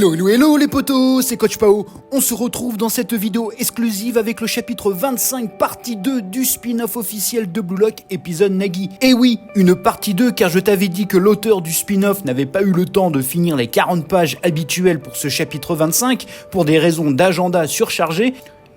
Hello les potos, c'est Coach Pao. On se retrouve dans cette vidéo exclusive avec le chapitre 25 partie 2 du spin-off officiel de Blue Lock épisode Nagi. Et oui, une partie 2 car je t'avais dit que l'auteur du spin-off n'avait pas eu le temps de finir les 40 pages habituelles pour ce chapitre 25 pour des raisons d'agenda surchargé.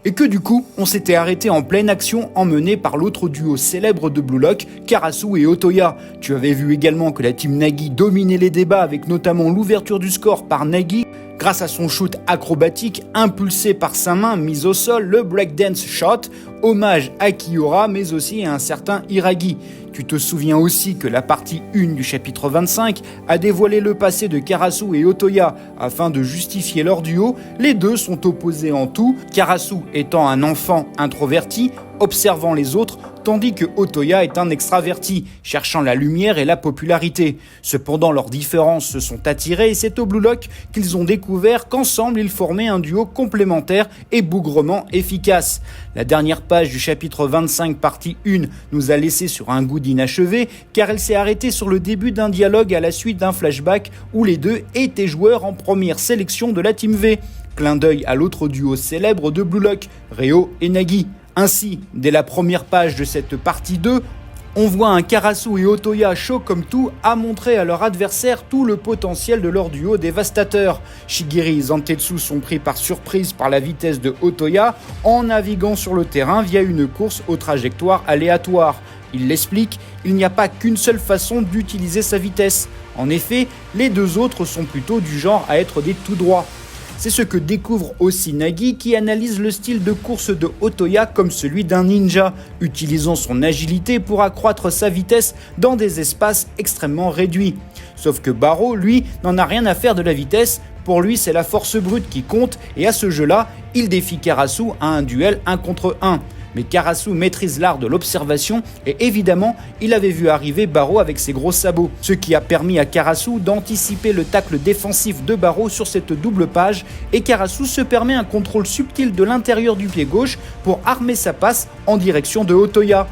Et que du coup, on s'était arrêté en pleine action emmené par l'autre duo célèbre de Blue Lock, Karasu et Otoya. Tu avais vu également que la team Nagi dominait les débats avec notamment l'ouverture du score par Nagi, grâce à son shoot acrobatique impulsé par sa main mise au sol, le breakdance shot, hommage à Kiora mais aussi à un certain Hiragi. Tu te souviens aussi que la partie 1 du chapitre 25 a dévoilé le passé de Karasu et Otoya. Afin de justifier leur duo, les deux sont opposés en tout, Karasu étant un enfant introverti, observant les autres, tandis que Otoya est un extraverti, cherchant la lumière et la popularité. Cependant, leurs différences se sont attirées et c'est au Blue Lock qu'ils ont découvert qu'ensemble ils formaient un duo complémentaire et bougrement efficace. La dernière page du chapitre 25 partie 1 nous a laissé sur un goût d'inachevé car elle s'est arrêtée sur le début d'un dialogue à la suite d'un flashback où les deux étaient joueurs en première sélection de la Team V. Clin d'œil à l'autre duo célèbre de Blue Lock, Reo et Nagi. Ainsi, dès la première page de cette partie 2, on voit un Karasu et Otoya chaud comme tout à montrer à leur adversaire tout le potentiel de leur duo dévastateur. Shigiri et Zantetsu sont pris par surprise par la vitesse de Otoya en naviguant sur le terrain via une course aux trajectoires aléatoires. Il l'explique, il n'y a pas qu'une seule façon d'utiliser sa vitesse. En effet, les deux autres sont plutôt du genre à être des tout droits. C'est ce que découvre aussi Nagi qui analyse le style de course de Otoya comme celui d'un ninja, utilisant son agilité pour accroître sa vitesse dans des espaces extrêmement réduits. Sauf que Barreau, lui, n'en a rien à faire de la vitesse, pour lui c'est la force brute qui compte et à ce jeu-là, il défie Karasu à un duel 1 contre 1. Mais Karasu maîtrise l'art de l'observation et évidemment, il avait vu arriver Barreau avec ses gros sabots. Ce qui a permis à Karasu d'anticiper le tacle défensif de Barreau sur cette double page et Karasu se permet un contrôle subtil de l'intérieur du pied gauche pour armer sa passe en direction de Otoya.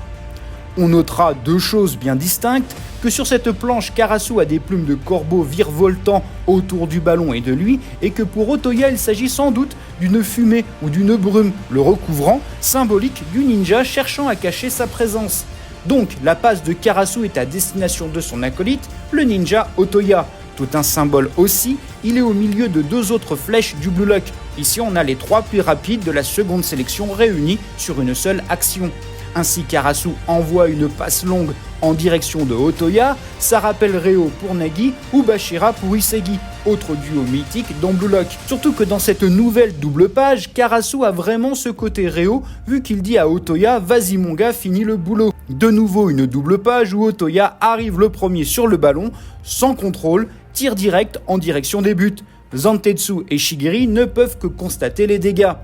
On notera deux choses bien distinctes, que sur cette planche, Karasu a des plumes de corbeau virevoltant autour du ballon et de lui, et que pour Otoya, il s'agit sans doute d'une fumée ou d'une brume le recouvrant, symbolique du ninja cherchant à cacher sa présence. Donc, la passe de Karasu est à destination de son acolyte, le ninja Otoya. Tout un symbole aussi, il est au milieu de deux autres flèches du Blue Lock. Ici, on a les trois plus rapides de la seconde sélection réunis sur une seule action. Ainsi, Karasu envoie une passe longue en direction de Otoya, ça rappelle Reo pour Nagi ou Bashira pour Isagi, autre duo mythique dans Blue Lock. Surtout que dans cette nouvelle double page, Karasu a vraiment ce côté Reo vu qu'il dit à Otoya « Vas-y mon gars, finis le boulot ». De nouveau une double page où Otoya arrive le premier sur le ballon, sans contrôle, tire direct en direction des buts. Zantetsu et Shigiri ne peuvent que constater les dégâts.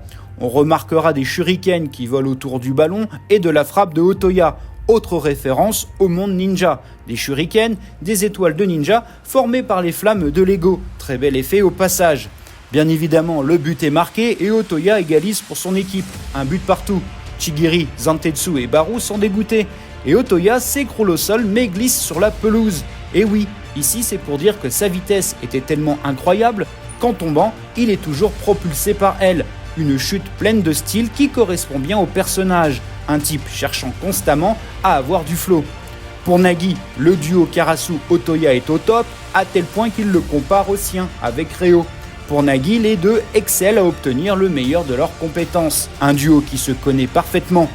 On remarquera des shurikens qui volent autour du ballon et de la frappe de Otoya. Autre référence au monde ninja. Des shurikens, des étoiles de ninja formées par les flammes de Lego. Très bel effet au passage. Bien évidemment, le but est marqué et Otoya égalise pour son équipe. Un but partout. Shigiri, Zantetsu et Barou sont dégoûtés. Et Otoya s'écroule au sol mais glisse sur la pelouse. Et oui, ici c'est pour dire que sa vitesse était tellement incroyable qu'en tombant, il est toujours propulsé par elle. Une chute pleine de style qui correspond bien au personnage, un type cherchant constamment à avoir du flow. Pour Nagi, le duo Karasu-Otoya est au top, à tel point qu'il le compare au sien avec Reo. Pour Nagi, les deux excellent à obtenir le meilleur de leurs compétences. Un duo qui se connaît parfaitement,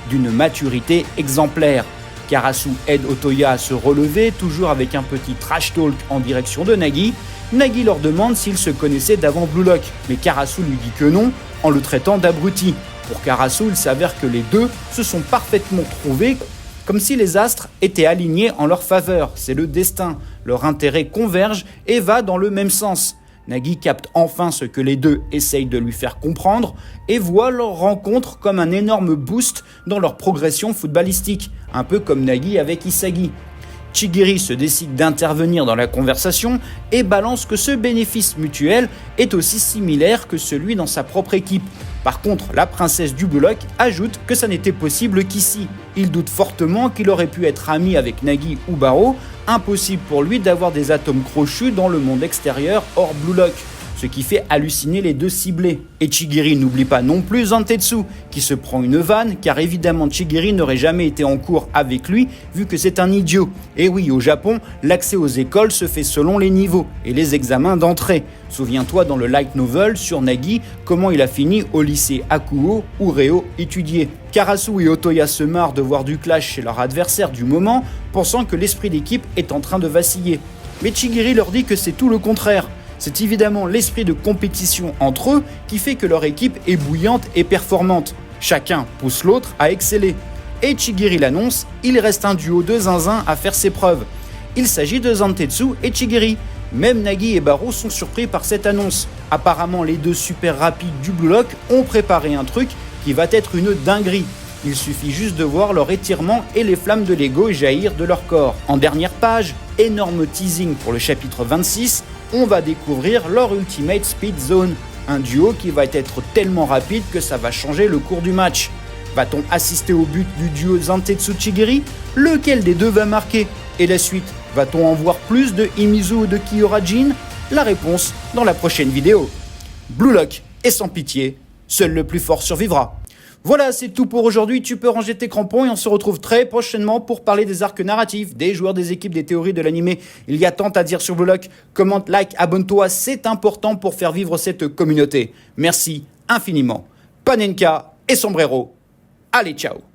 d'une maturité exemplaire. Karasu aide Otoya à se relever, toujours avec un petit trash talk en direction de Nagi. Nagi leur demande s'ils se connaissaient d'avant Blue Lock, mais Karasu lui dit que non, en le traitant d'abruti. Pour Karasu, il s'avère que les deux se sont parfaitement trouvés, comme si les astres étaient alignés en leur faveur. C'est le destin, leur intérêt converge et va dans le même sens. Nagi capte enfin ce que les deux essayent de lui faire comprendre et voit leur rencontre comme un énorme boost dans leur progression footballistique, un peu comme Nagi avec Isagi. Shigiri se décide d'intervenir dans la conversation et balance que ce bénéfice mutuel est aussi similaire que celui dans sa propre équipe. Par contre, la princesse du Blue Lock ajoute que ça n'était possible qu'ici. Il doute fortement qu'il aurait pu être ami avec Nagi ou Barreau, impossible pour lui d'avoir des atomes crochus dans le monde extérieur hors Blue Lock. ce qui fait halluciner les deux ciblés. Et Chigiri n'oublie pas non plus Zantetsu, qui se prend une vanne, car évidemment Chigiri n'aurait jamais été en cours avec lui, vu que c'est un idiot. Et oui, au Japon, l'accès aux écoles se fait selon les niveaux et les examens d'entrée. Souviens-toi dans le light novel sur Nagi, comment il a fini au lycée Akuo où Reo étudiait. Karasu et Otoya se marrent de voir du clash chez leur adversaire du moment, pensant que l'esprit d'équipe est en train de vaciller. Mais Chigiri leur dit que c'est tout le contraire. C'est évidemment l'esprit de compétition entre eux qui fait que leur équipe est bouillante et performante. Chacun pousse l'autre à exceller. Et Chigiri l'annonce, il reste un duo de zinzin à faire ses preuves. Il s'agit de Zantetsu et Chigiri. Même Nagi et Barou sont surpris par cette annonce. Apparemment, les deux super rapides du Blue Lock ont préparé un truc qui va être une dinguerie. Il suffit juste de voir leur étirement et les flammes de l'ego jaillir de leur corps. En dernière page, énorme teasing pour le chapitre 26, on va découvrir leur Ultimate Speed Zone, un duo qui va être tellement rapide que ça va changer le cours du match. Va-t-on assister au but du duo Zantetsu-Chigiri? Lequel des deux va marquer? Et la suite, va-t-on en voir plus de Himizu ou de Kyora-jin? La réponse dans la prochaine vidéo. Blue Lock est sans pitié, seul le plus fort survivra. Voilà, c'est tout pour aujourd'hui, tu peux ranger tes crampons et on se retrouve très prochainement pour parler des arcs narratifs, des joueurs, des équipes, des théories de l'animé. Il y a tant à dire sur Blue Lock, commente, like, abonne-toi, c'est important pour faire vivre cette communauté. Merci infiniment. Panenka et sombrero, allez ciao.